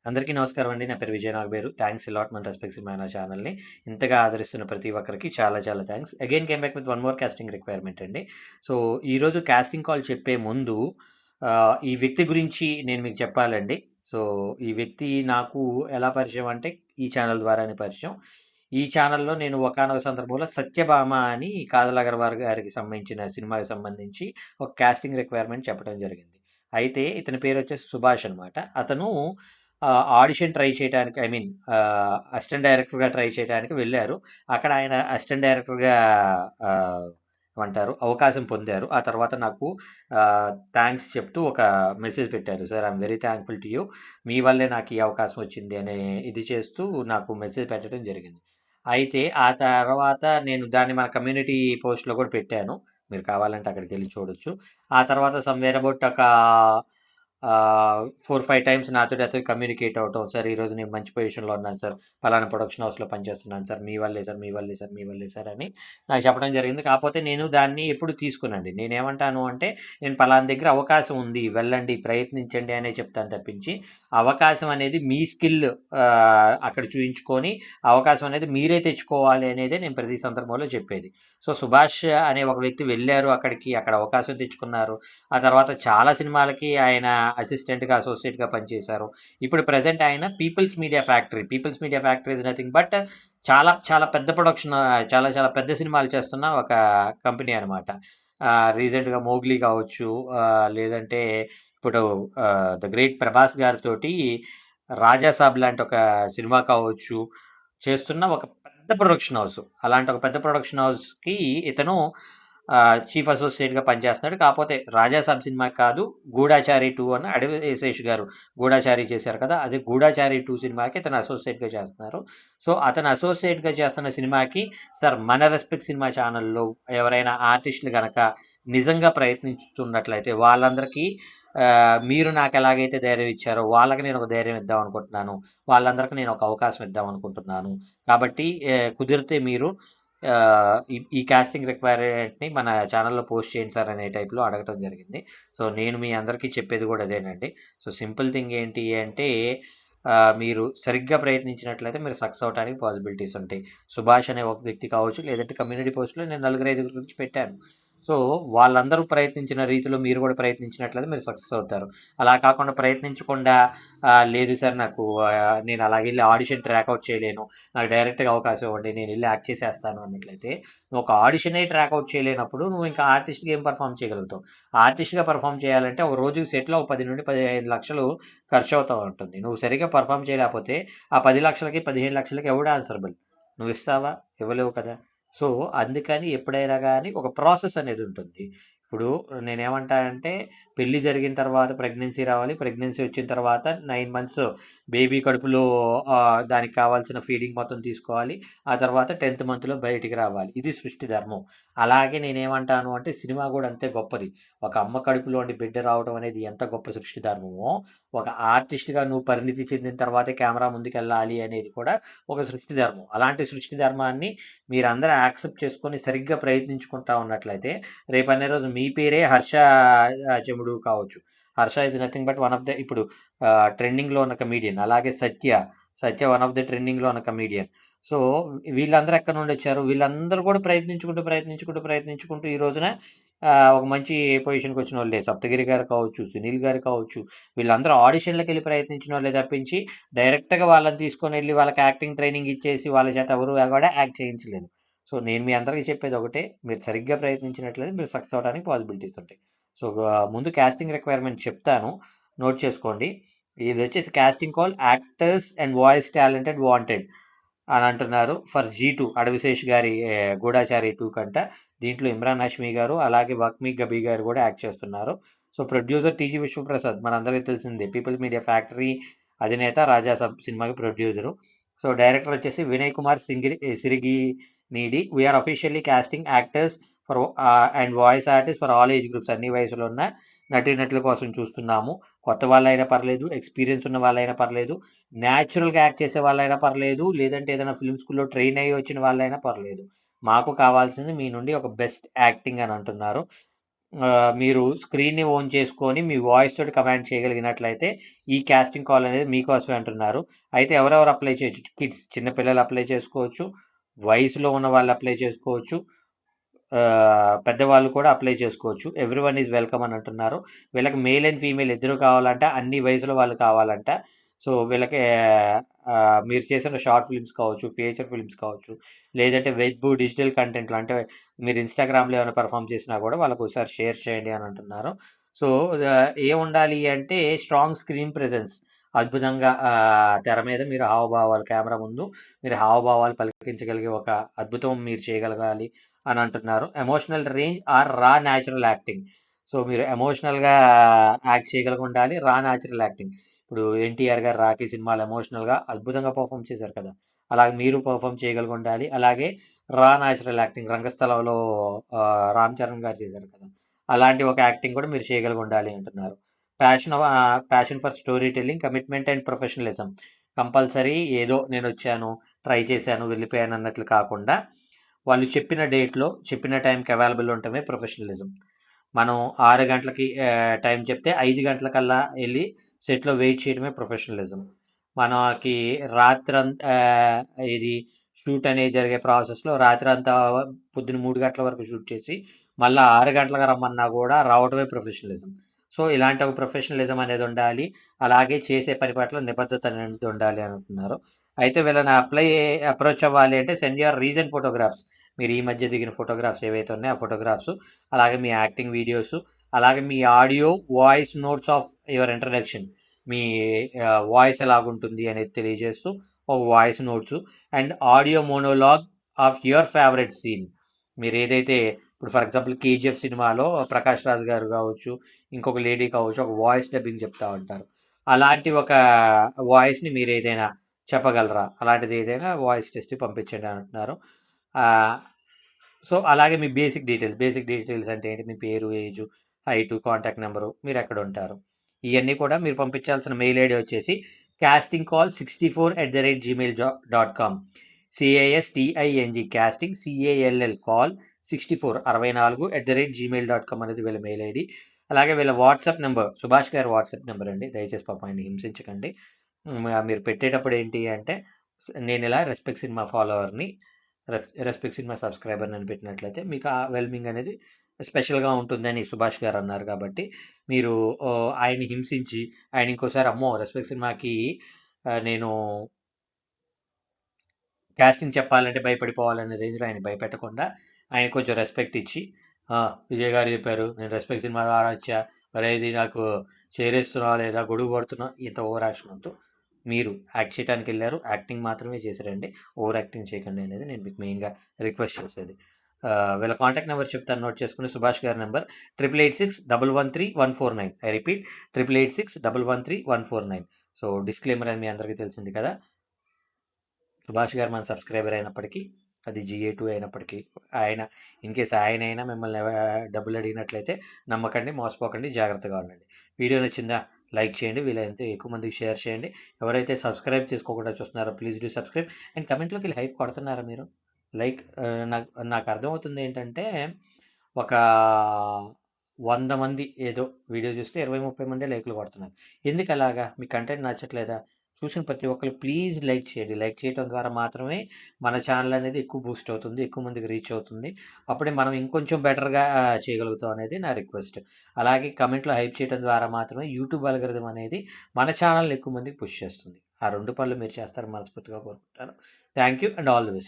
అందరికీ నమస్కారం అండి. నా పేరు Vijay Nagaberu. Thanks a lot మన రెస్పెక్ట్స్ మన ఛానల్‌ని ఇంతగా ఆదరిస్తున్న ప్రతి ఒక్కరికి చాలా చాలా thanks. Again came back with one more casting requirement అండి. సో, ఈరోజు కాస్టింగ్ కాల్ చెప్పే ముందు ఈ వ్యక్తి గురించి నేను మీకు చెప్పాలండి. సో, ఈ వ్యక్తి నాకు ఎలా పరిచయం అంటే ఈ ఛానల్ ద్వారానే పరిచయం. ఈ ఛానల్‌లో నేను ఒకానొక సందర్భంలో 'సత్యభామ' అని కాజల్ అగర్వాల్ గారికి సంబంధించిన సినిమాకి సంబంధించి ఒక కాస్టింగ్ రిక్వైర్మెంట్ చెప్పడం జరిగింది. అయితే ఇతని పేరొచ్చేసి సుభాష్ అనమాట. అతను ఆడిషన్ ట్రై చేయటానికి అసిస్టెంట్ డైరెక్టర్‌గా ట్రై చేయడానికి వెళ్లారు. అక్కడ ఆయన అసిస్టెంట్ డైరెక్టర్‌గా ఆహ్, ఏమంటారు అవకాశం పొందారు. ఆ తర్వాత నాకు థాంక్స్ చెప్తూ ఒక మెసేజ్ పెట్టారు. Sir I am very thankful to you. మీ వల్లే నాకు ఈ అవకాశం వచ్చింది అనే ఇది చేస్తూ నాకు మెసేజ్ పెట్టడం జరిగింది. అయితే ఆ తర్వాత నేను దాన్ని మన కమ్యూనిటీ పోస్ట్‌లో కూడా పెట్టాను. మీరు కావాలంటే అక్కడికెళ్లి చూడొచ్చు. ఆ తర్వాత సమ్‌వేర్ అబౌట్ ఒక 4, 5 టైమ్స్ నాతోటి అతను కమ్యూనికేట్ అవ్వటం. సార్ ఈరోజు నేను మంచి పొజిషన్‌లో ఉన్నాను సార్. పలానా ప్రొడక్షన్ హౌస్‌లో పనిచేస్తున్నాను సార్. మీ వల్లే సార్, మీ వల్లే సార్, మీ వల్లే సార్ అని నాకు చెప్పడం జరిగింది. కాకపోతే నేను దాన్ని ఎప్పుడు తీసుకోనండి. నేనేమంటాను అంటే, నేను పలానా దగ్గర అవకాశం ఉంది. వెళ్ళండి, ప్రయత్నించండి అనే చెప్తాను తప్పించి, అవకాశం అనేది మీ స్కిల్ అక్కడ చూయించుకొని, అవకాశం అనేది మీరే తెచ్చుకోవాలి అనేదే నేను ప్రతి సందర్భంలో చెప్పేది. సో, సుభాష్ అనే ఒక వ్యక్తి వెళ్లారు అక్కడికి. అక్కడ అవకాశం తెచ్చుకున్నారు. ఆ తర్వాత చాలా సినిమాలకి ఆయన అసిస్టెంట్‌గా, అసోసియేట్‌గా పనిచేశారు. ఇప్పుడు ప్రెజెంట్ ఆయన people's media factory. People's media factory is nothing but చాలా చాలా పెద్ద ప్రొడక్షన్, చాలా చాలా పెద్ద సినిమాలు చేస్తున్న ఒక కంపెనీ అనమాట. రీసెంట్‌గా 'మోగ్లీ' కావచ్చు, లేదంటే ఇప్పుడు 'ద గ్రేట్ ప్రభాస్' గారితోటి 'రాజా సాబ్' లాంటి ఒక సినిమా కావచ్చు, చేస్తున్న ఒక పెద్ద ప్రొడక్షన్ హౌస్. అలాంటి ఒక పెద్ద ప్రొడక్షన్ హౌస్‌కి ఇతను చీఫ్ అసోసియేట్‌గా పనిచేస్తున్నాడు. కాపోతే 'రాజా సాబ్' సినిమాకి కాదు, 'గూఢాచారి 2' అని అడవి శేష్ గారు 'గూఢాచారి' చేశారు కదా! అదే 'గూఢాచారి 2' సినిమాకి ఇతను అసోసియేట్‌గా చేస్తున్నారు. సో, అతను అసోసియేట్‌గా చేస్తున్న సినిమాకి సార్ మన రెస్పెక్ట్ సినిమా ఛానల్‌లో ఎవరైనా ఆర్టిస్ట్‌లు గనక నిజంగా ప్రయత్నిస్తున్నట్లయితే వాళ్ళందరికీ మీరు నాకెలాగైతే ధైర్యం ఇచ్చారో వాళ్ళకి నేను ఒక ధైర్యం ఇద్దాం అనుకుంటున్నాను. వాళ్ళందరికి నేను ఒక అవకాశం ఇద్దాం అనుకుంటున్నాను. కాబట్టి కుదిరితే మీరు ఈ కాస్టింగ్ రిక్వైర్మెంట్‌ని మన ఛానెల్‌లో పోస్ట్ చేయండి సార్ అనే టైప్‌లో అడగటం జరిగింది. సో, నేను మీ అందరికీ చెప్పేది కూడా అదేనండి. సో, సింపుల్ థింగ్ ఏంటి అంటే మీరు సరిగ్గా ప్రయత్నించినట్లయితే మీరు సక్సెస్ అవ్వడానికి పాసిబిలిటీస్ ఉంటాయి. సుభాష్ అనే ఒక వ్యక్తి కావచ్చు, లేదంటే కమ్యూనిటీ పోస్ట్‌లో నేను నలుగురు, ఐదుగురు గురించి పెట్టాను. సో, వాళ్ళందరూ ప్రయత్నించిన రీతిలో మీరు కూడా ప్రయత్నించినట్లయితే మీరు సక్సెస్ అవుతారు. అలా కాకుండా ప్రయత్నించకుండా లేదు సార్ నాకు నేను అలాగెళ్ళి ఆడిషన్ ట్రాక్ ఔట్ చేయలేను. నాకు డైరెక్ట్‌గా అవకాశం ఇవ్వండి. నేనెళ్ళి యాక్ట్ చేసేస్తాను అన్నట్లయితే, నువ్వు ఒక ఆడిషనే ట్రాక్ ఔట్ చేయలేనప్పుడు నువ్వు ఇంకా ఆర్టిస్ట్‌గా ఏం పెర్ఫార్మ్ చేయగలుగుతావు? ఆర్టిస్ట్‌గా పెర్ఫార్మ్ చేయాలంటే ఒక రోజుకి సెట్‌లో ఒక 10,000-15 లక్షలు ఖర్చవుతా ఉంటుంది. నువ్వు సరిగ్గా పెర్ఫార్మ్ చేయలేకపోతే ఆ 10,00,000కి, 15,00,000కి ఎవడు ఆన్సరబుల్? నువ్విస్తావా? ఇవ్వలేవు కదా! సో, అందుకని ఎప్పుడైనా గాని ఒక ప్రాసెస్ అనేదుంటుంది. ఇప్పుడు నేనేమంటానంటే, పెళ్లి జరిగిన తర్వాత ప్రెగ్నెన్సీ రావాలి. ప్రెగ్నెన్సీ వచ్చిన తర్వాత 9 మంత్స్ బేబీ కడుపులో దానికి కావాల్సిన ఫీడింగ్ మొత్తం తీసుకోవాలి. ఆ తర్వాత 10థ్ మంత్‌లో బయటికి రావాలి. ఇది సృష్టి ధర్మం. అలాగే నేనేమంటాను అంటే సినిమా గూడా అంతే గొప్పది. ఒక అమ్మ కడుపులోండి బిడ్డ రావడం అనేది ఎంత గొప్ప సృష్టి ధర్మమో, ఒక ఆర్టిస్ట్‌గా నువ్వు పరిణితి చెందిన తర్వాతే కెమెరా ముందుకెళ్ళాలి అనేది కూడా ఒక సృష్టి ధర్మం. అలాంటి సృష్టి ధర్మాన్ని మీరందరూ యాక్సెప్ట్ చేసుకొని సరిగ్గా ప్రయత్నించుకుంటా ఉన్నట్లయితే, రేపనే రోజు మీ పేరే హర్ష చెముడు కావచ్చు. Harsha is nothing but one of the ఇప్పుడు ట్రెండింగ్‌లో ఉన్న కమెడియన్. అలాగే సత్య వన్ ఆఫ్ ద ట్రెండింగ్‌లో ఉన్న కమెడియన్. సో, వీళ్ళందరూ ఎక్కడి నుండొచ్చారు? వీళ్ళందరూ కూడా ప్రయత్నించుకుంటూ ఈ రోజున ఒక మంచి పొజిషన్‌కొచ్చినోళ్ళే. సప్తగిరి గారు కావచ్చు, సునీల్ గారు కావచ్చు, వీళ్ళందరూ ఆడిషన్‌లకెళ్ళి ప్రయత్నించినోళ్ళే తప్పించి, డైరెక్ట్‌గా వాళ్ళని తీసుకొనెళ్ళి వాళ్ళకి యాక్టింగ్ ట్రైనింగ్ ఇచ్చేసి, వాళ్ళ చేత ఎవరు కూడా యాక్ట్ చేయించలేదు. సో, నేను మీ అందరికి చెప్పేదొకటే, మీరు సరిగ్గా ప్రయత్నించినట్లయితే మీరు సక్సెస్ అవ్వడానికి పాసిబిలిటీస్ ఉంటాయి. సో, ముందు కాస్టింగ్ రిక్వైర్మెంట్ చెప్తాను. నోట్ చేసుకోండి. ఇదొచ్చేసి casting call actors and voice talented wanted అని అంటున్నారు. ఫర్ జీ2 అడవిశేష్ గారి 'గూఢాచారి 2' కంట. దీంట్లో ఇమ్రాన్ హాష్మి గారు, అలాగే వక్మీ గబీ గారు కూడా యాక్ట్ చేస్తున్నారు. సో, ప్రొడ్యూసర్ టీజీ విశ్వప్రసాద్ మనందరికీ తెలిసిందే. పీపుల్స్ మీడియా ఫ్యాక్టరీ అధినేత, 'రాజా సాబ్' సినిమాకి ప్రొడ్యూసరు. సో, డైరెక్టర్ వచ్చేసి Vinay Kumar Sirigineedi. We are officially casting actors for and voice artist for all age groups. అన్ని వయసులో ఉన్న నటీనటుల కోసం చూస్తున్నాము. కొత్త వాళ్ళైనా పర్లేదు, ఎక్స్‌పీరియన్స్ ఉన్న వాళ్ళైనా పర్లేదు, న్యాచురల్‌గా యాక్ట్ చేసే వాళ్ళైనా పర్లేదు, లేదంటే ఏదైనా ఫిల్మ్ స్కూల్‌లో ట్రైన్ అయ్యి వచ్చిన వాళ్ళైనా పర్లేదు. మాకు కావాల్సింది మీ నుండి ఒక బెస్ట్ యాక్టింగ్ అని అంటున్నారు. మీరు స్క్రీన్‌ని ఆన్ చేసుకొని మీ వాయిస్ తోటి కమాండ్ చేయగలిగినట్లయితే ఈ కాస్టింగ్ కాల్ అనేది మీకోసమే అంటున్నారు. అయితే ఎవరెవరు అప్లై చేయొచ్చు? కిడ్స్ చిన్న పిల్లలు అప్లై చేసుకోవచ్చు. వయసులో ఉన్న వాళ్ళు అప్లై చేసుకోవచ్చు. పెద్దవాళ్ళు కూడా అప్లై చేసుకోవచ్చు. ఎవ్రీవన్ ఈజ్ వెల్కమ్ అని అంటున్నారు. వీళ్ళకి మేల్ అండ్ ఫీమేల్ ఇద్దరు కావాలంట. అన్ని వయసుల వాళ్ళు కావాలంట. సో వీళ్ళకి మీరు చేసిన షార్ట్ ఫిల్మ్స్ కావచ్చు, ఫీచర్ ఫిల్మ్స్ కావచ్చు, లేదంటే వెబ్ డిజిటల్ కంటెంట్లు అంటే మీరు ఇన్‌స్టాగ్రామ్‌లో ఏమైనా పెర్ఫార్మ్ చేసినా కూడా వాళ్ళకి ఒకసారి షేర్ చేయండి అని అంటున్నారు. సో ఏముండాలి అంటే స్ట్రాంగ్ స్క్రీన్ ప్రెజెన్స్. అద్భుతంగా తెర మీద మీరు హావభావాలు కెమెరా ముందు మీరు హావభావాలు పలికించగలిగే ఒక అద్భుతం మీరు చేయగలగాలి అని అంటున్నారు. ఎమోషనల్ రేంజ్ ఆర్ రా న్యాచురల్ యాక్టింగ్. సో మీరు ఎమోషనల్‌గా యాక్ట్ చేయగలిగి ఉండాలి. రా న్యాచురల్ యాక్టింగ్. ఇప్పుడు 'ఎన్టీఆర్' గారు 'రాఖీ' సినిమాలో ఎమోషనల్‌గా అద్భుతంగా పెర్ఫార్మ్ చేశారు కదా! అలాగే మీరు పెర్ఫార్మ్ చేయగలిగి ఉండాలి. అలాగే రా న్యాచురల్ యాక్టింగ్ 'రంగస్థలంలో' 'రామ్ చరణ్' గారు చేశారు కదా! అలాంటి ఒక యాక్టింగ్ కూడా మీరు చేయగలిగి ఉండాలి అంటున్నారు. Passion for story telling, commitment and professionalism. Compulsory ఏదో నేనొచ్చాను, ట్రై చేశాను, వెళ్ళిపోయాను అన్నట్లు కాకుండా వాళ్ళు చెప్పిన డేట్‌లో, చెప్పిన టైంకి అవైలబుల్ ఉండటమే ప్రొఫెషనలిజం. మనం 6 గంటలకి టైం చెప్తే 5 గంటలకల్లా ఎళ్లి సెట్‌లో వెయిట్ చేయడమే ప్రొఫెషనలిజం. మనకి ఇది షూట్ అనేది జరిగే ప్రాసెస్‌లో రాత్రంతా పొద్దున 3 గంటల వరకు షూట్ చేసి, మళ్ళా 6 గంటలకు రమ్మన్నా గూడా రావడమే ప్రొఫెషనలిజం. సో, ఇలాంటి ఒక ప్రొఫెషనలిజం అనేది ఉండాలి. అలాగే చేసే పని పట్ల నిబద్ధత అనేది ఉండాలి అని అంటున్నారు. అయితే వీళ్ళని అప్రోచ్ అవ్వాలి అంటే సెండ్ యువర్ రీసెంట్ ఫోటోగ్రాఫ్స్. మీరు ఈ మధ్య దిగిన ఫోటోగ్రాఫ్స్ ఏవైతే ఉన్నాయో ఆ ఫోటోగ్రాఫ్స్, అలాగే మీ యాక్టింగ్ వీడియోస్, అలాగే మీ audio, voice notes of your introduction. మీ వాయిస్ ఎలాగుంటుంది అనేది తెలియజేస్తూ ఒక voice notes and audio monologue of your favourite scene. మీరు ఏదైతే ఇప్పుడు ఫర్ ఎగ్జాంపుల్ 'కేజీఎఫ్' సినిమాలో ప్రకాష్ రాజ్ గారు కావచ్చు, ఇంకొక లేడీ కావచ్చు, ఒక వాయిస్ డబ్బింగ్ చెప్తా ఉంటారు. అలాంటి ఒక వాయిస్‌ని మీరు ఏదైనా చెప్పగలరా? అలాంటిది ఏదైనా వాయిస్ టెస్ట్ పంపించండి అని అంటున్నారు. సో, అలాగే మీ బేసిక్ డీటెయిల్స్ అంటే ఏంటి? మీ పేరు, ఏజు, హైటు, కాంటాక్ట్ నంబరు, మీరెక్కడుంటారు. ఇయన్నీ కూడా మీరు పంపించాల్సిన మెయిల్ ఐడీ వచ్చేసి castingcall64@gmail.com. casting call call 64 అనేది వీళ్ళ మెయిల్ ఐడీ. అలాగే వీళ్ళ వాట్సాప్ నెంబర్ సుభాష్ గారి వాట్సాప్ నెంబర్ అండి. దయచేసి పాపం ఆయన్ని హింసించకండి. మీరు పెట్టేటప్పుడు ఏంటి అంటే నేనిలా రెస్పెక్ట్ సినిమా ఫాలోవర్‌ని, రెస్పెక్ట్ సినిమా సబ్స్క్రైబర్‌ని అని పెట్టినట్లయితే మీకు ఆ వెల్మింగ్ అనేది స్పెషల్‌గా ఉంటుందని సుభాష్ గారు అన్నారు కాబట్టి మీరు ఆయన్ని హింసించి ఆయన ఇంకోసారి అమ్మో! రెస్పెక్ట్ సినిమాకి నేను కాస్టింగ్ చెప్పాలంటే భయపడిపోవాలనే రేంజ్‌లో ఆయన భయపెట్టకుండా ఆయనకి కొంచెం రెస్పెక్ట్ ఇచ్చి విజయ్ గారు చెప్పారు. నేను రెస్పెక్ట్ సినిమా ద్వారా వచ్చా. అరేయ్! ఇది నాకు చేరేస్తున్నావా లేదా? గొడుగు పడుతున్నావు. ఇంత ఓవర్ యాక్షన్ వద్దు. మీరు యాక్ట్ చేయటానికెళ్లారు. యాక్టింగ్ మాత్రమే చేసిరండి. ఓవర్ యాక్టింగ్ చేయకండి అనేది నేను మీకు మెయిన్‌గా రిక్వెస్ట్ చేసేది. వీళ్ళ కాంటాక్ట్ నెంబర్ చెప్తాను నోట్ చేసుకొని సుభాష్ గారి number 8886 113 149. I repeat 8886 113 149. So, disclaimer అని మీ అందరికీ తెలిసింది కదా! సుభాష్ గారు మన సబ్స్క్రైబర్ అయినప్పటికీ, అది GA2 అయినప్పటికీ, ఆయన ఇన్‌కేస్ ఆయనైనా మిమ్మల్ని డబ్బులు అడిగినట్లయితే నమ్మకండి, మోసపోకండి, జాగ్రత్తగా ఉండండి. వీడియో నచ్చిందా? లైక్ చేయండి. వీలైతే ఎక్కువ మందికి షేర్ చేయండి. ఎవరైతే సబ్స్క్రైబ్ చేసుకోకుండా చూస్తున్నారో ప్లీజ్ డూ సబ్స్క్రైబ్. అండ్ కమెంట్‌లోకెళ్ళి హైప్ కొడుతున్నారా మీరు? లైక్ నాకు అర్థమవుతుంది ఏంటంటే, ఒక 100 మంది ఏదో వీడియో చూస్తే 20, 30 మందే లైక్‌లు కొడుతున్నారు. ఎందుకలాగా? మీ కంటెంట్ నచ్చట్లేదా? చూసిన ప్రతి ఒక్కళ్ళు ప్లీజ్ లైక్ చేయండి. లైక్ చేయడం ద్వారా మాత్రమే మన ఛానల్ అనేది ఎక్కువ బూస్ట్ అవుతుంది. ఎక్కువ మందికి రీచ్ అవుతుంది. అప్పుడే మనం ఇంకొంచెం బెటర్‌గా చేయగలుగుతాం అనేది నా రిక్వెస్ట్. అలాగే కమెంట్‌లో హైప్ చేయడం ద్వారా మాత్రమే యూట్యూబ్ అల్గోరిథం అనేది మన ఛానల్‌ని ఎక్కువ మందికి పుష్ చేస్తుంది. ఆ 2 పనులు మీరు చేస్తారని మనస్ఫూర్తిగా కోరుకుంటాను. Thank you and all the best.